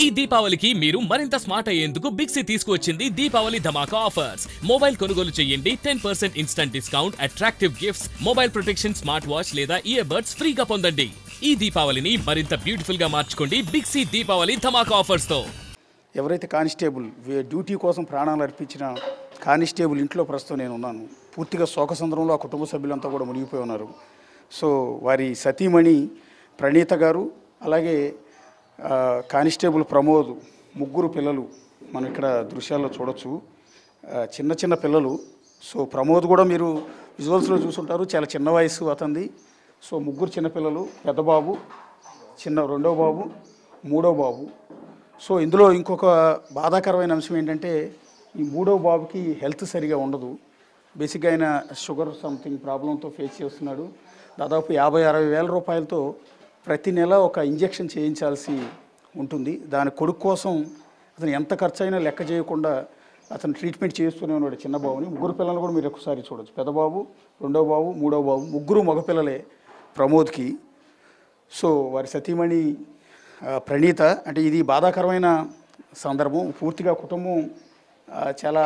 ఈ దీపావళికి మీరు మరింత స్మార్ట్ అయ్యేందుకు బిగ్ సి తీసుకువచ్చింది దీపావళి ధమాకా ఆఫర్స్. మొబైల్ కొనుగోలు చేయండి 10% instant discount, attractive gifts, mobile protection, smart watch లేదా ఇయర్ బడ్స్ ఫ్రీగా పొందండి. ఈ దీపావళిని మరింత బ్యూటిఫుల్ గా మార్చుకోండి బిగ్ సి దీపావళి ధమాకా ఆఫర్స్ తో. ఎవరైతే కానిస్టేబుల్ డ్యూటీ కోసం ప్రాణాలు అర్పించిన కానిస్టేబుల్ ఇంట్లో ప్రస్తుతం నేను ఉన్నాను. పూర్తిగా శోకసంద్రంలో ఆ కుటుంబ సభ్యులంతా కూడా మునిగిపోయి ఉన్నారు. సో వారి సతీమణి ప్రణీత గారు, అలాగే కానిస్టేబుల్ ప్రమోద్, ముగ్గురు పిల్లలు మనం ఇక్కడ దృశ్యాల్లో చూడొచ్చు. చిన్న చిన్న పిల్లలు. సో ప్రమోద్ కూడా మీరు విజువల్స్లో చూసుంటారు, చాలా చిన్న వయసు అతనిది. సో ముగ్గురు చిన్నపిల్లలు, పెద్ద బాబు, రెండో బాబు, మూడో బాబు. సో ఇందులో ఇంకొక బాధాకరమైన అంశం ఏంటంటే ఈ మూడో బాబుకి హెల్త్ సరిగా ఉండదు. బేసిక్గా ఆయన షుగర్ సంథింగ్ ప్రాబ్లంతో ఫేస్ చేస్తున్నాడు. దాదాపు 50-60 వేల రూపాయలతో ప్రతి నెల ఒక ఇంజెక్షన్ చేయించాల్సి ఉంటుంది. దాని కొడుకు కోసం అతను ఎంత ఖర్చు అయినా లెక్క చేయకుండా అతను ట్రీట్మెంట్ చేస్తూనే ఉన్నాడు చిన్న బాబుని. ముగ్గురు పిల్లలు కూడా మీరు ఒకసారి చూడొచ్చు. పెద్ద బాబు, రెండో బాబు, మూడో బాబు, ముగ్గురు మగపిల్లలే ప్రమోద్కి. సో వారి సతీమణి ప్రణీత. అంటే ఇది బాధాకరమైన సందర్భం. పూర్తిగా కుటుంబం చాలా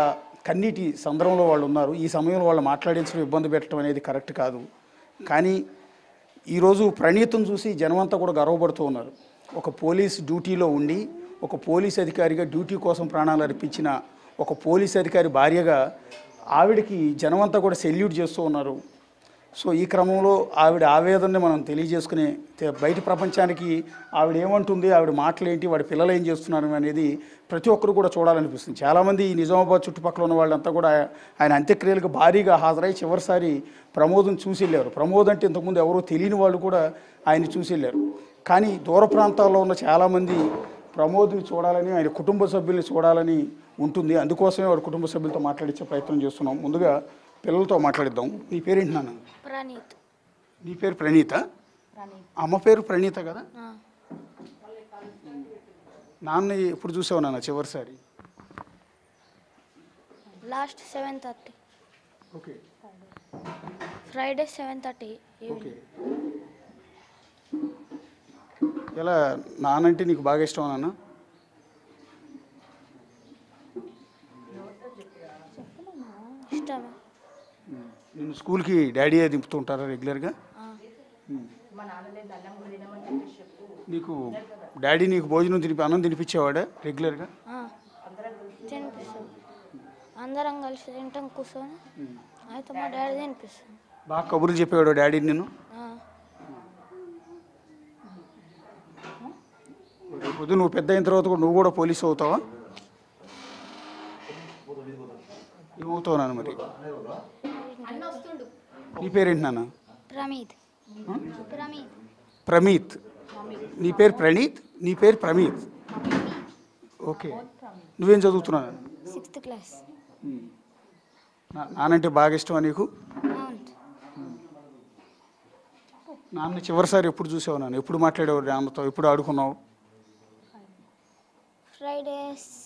కన్నీటి సందర్భంలో వాళ్ళు ఉన్నారు. ఈ సమయంలో వాళ్ళు మాట్లాడించడం, ఇబ్బంది పెట్టడం అనేది కరెక్ట్ కాదు. కానీ ఈరోజు ప్రణీతను చూసి జనమంతా కూడా గర్వపడుతూ ఉన్నారు. ఒక పోలీస్ డ్యూటీలో ఉండి, ఒక పోలీస్ అధికారిగా డ్యూటీ కోసం ప్రాణాలు అర్పించిన ఒక పోలీస్ అధికారి భార్యగా ఆవిడకి జనమంతా కూడా సెల్యూట్ చేస్తూ ఉన్నారు. సో ఈ క్రమంలో ఆవిడ ఆవేదనని మనం తెలియజేసుకునే బయట ప్రపంచానికి ఆవిడ ఏమంటుంది, ఆవిడ మాటలు ఏంటి, వాడి పిల్లలు ఏం చేస్తున్నారు అనేది ప్రతి ఒక్కరు కూడా చూడాలనిపిస్తుంది. చాలామంది ఈ నిజామాబాద్ చుట్టుపక్కల ఉన్న వాళ్ళంతా కూడా ఆయన అంత్యక్రియలకు భారీగా హాజరై చివరిసారి ప్రమోద్ని చూసి వెళ్ళారు. ప్రమోద్ అంటే ఇంతకుముందు ఎవరో తెలియని వాళ్ళు కూడా ఆయన చూసి వెళ్ళారు. కానీ దూర ప్రాంతాల్లో ఉన్న చాలామంది ప్రమోద్ని చూడాలని, ఆయన కుటుంబ సభ్యుల్ని చూడాలని ఉంటుంది. అందుకోసమే వాడి కుటుంబ సభ్యులతో మాట్లాడించే ప్రయత్నం చేస్తున్నాం. ముందుగా పిల్లలతో మాట్లాడిద్దాం. నీ పేరేంటి నాన్న? ప్రణీత్. నీ పేరు ప్రణీత? అమ్మ పేరు ప్రణీత కదా? నాన్న ఎప్పుడు చూసావు నాన్న చివరిసారి? లాస్ట్ 7:30. ఓకే. ఫ్రైడే 7:30. ఓకే. ఎలా నానంటే నీకు బాగా ఇష్టం నాన్న? ఇష్టమే. నేను స్కూల్కి డాడీ దింపుతూ ఉంటారా రెగ్యులర్గా? నీకు డాడీ నీకు భోజనం అన్నం తినిపించేవాడా రెగ్యులర్గా? తినిపిస్తాం. అందరం కలిసి తింటాం కూర్చొని. అయితే మా డాడీ తినిపిస్తాం. బాగా కబుర్లు చెప్పేవాడు డాడీ నేను? రేపు నువ్వు పెద్ద అయిన తర్వాత కూడా నువ్వు కూడా పోలీసు అవుతావా? ఏమవుతావు నాన్న మరి? నీ పేరేంటి నాన్న? ప్రమీత్. ప్రమీత్. నీ పేరు ప్రణీత్, నీ పేరు ప్రమీత్. ఓకే. నువ్వేం చదువుతున్నావు? 6th class. నానంటే బాగా ఇష్టమా నీకు? నాన్న చివరిసారి ఎప్పుడు చూసావు నాన్న? ఎప్పుడు మాట్లాడేవాడు నాన్నతో? ఎప్పుడు ఆడుకున్నావు? ఫ్రైడే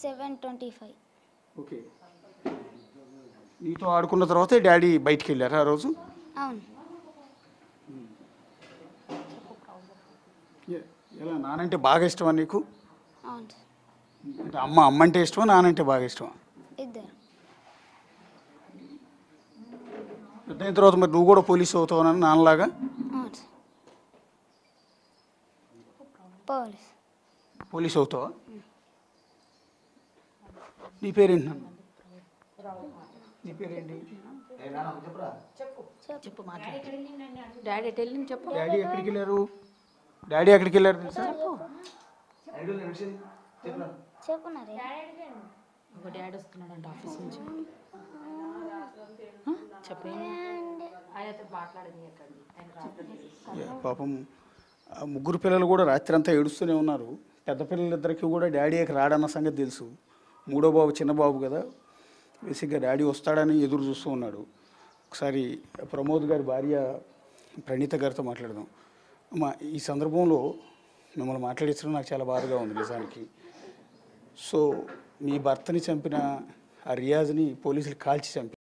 7:25. ఓకే. నీతో ఆడుకున్న తర్వాతే డాడీ బయటికి వెళ్ళారా ఆ రోజు? అవును. ఎలా నానంటే బాగా ఇష్టమా నీకు? అవును. అంటే అమ్మ అంటే ఇష్టమా, నానంటే బాగా ఇష్టమా? ఇద్దరు. పెద్ద అయిన తర్వాత మరి నువ్వు కూడా పోలీసు అవుతావు నాన్నలాగా? అవును. పోలీసు అవుతావా? నీ పేరేంటి నాన్న? నీ పేరేంటి? డాడీ చెప్పు. డాడీ ఎక్కడికి వెళ్ళారు? డాడీ ఎక్కడికి వెళ్ళారు తెలుసా? చెప్పున్నారే. ఒక డాడీ వస్తున్నాడంట ఆఫీస్ నుంచి. చెప్పండి. ఆయనతో మాట్లాడని పాపం ముగ్గురు పిల్లలు కూడా రాత్రి అంతా ఏడుస్తూనే ఉన్నారు. పెద్ద పిల్లలిద్దరికీ కూడా డాడీకి రాడన్న సంగతి తెలుసు. మూడో బాబు చిన్న బాబు కదా, బేసిక్గా డాడీ వస్తాడని ఎదురు చూస్తూ ఉన్నాడు. ఒకసారి ప్రమోద్ గారి భార్య ప్రణీత గారితో మాట్లాడదాం. అమ్మ, ఈ సందర్భంలో మిమ్మల్ని మాట్లాడించడం నాకు చాలా బాధగా ఉంది నిజానికి. సో మీ భర్తని చంపిన ఆ రియాజ్ని పోలీసులు కాల్చి చంపారు.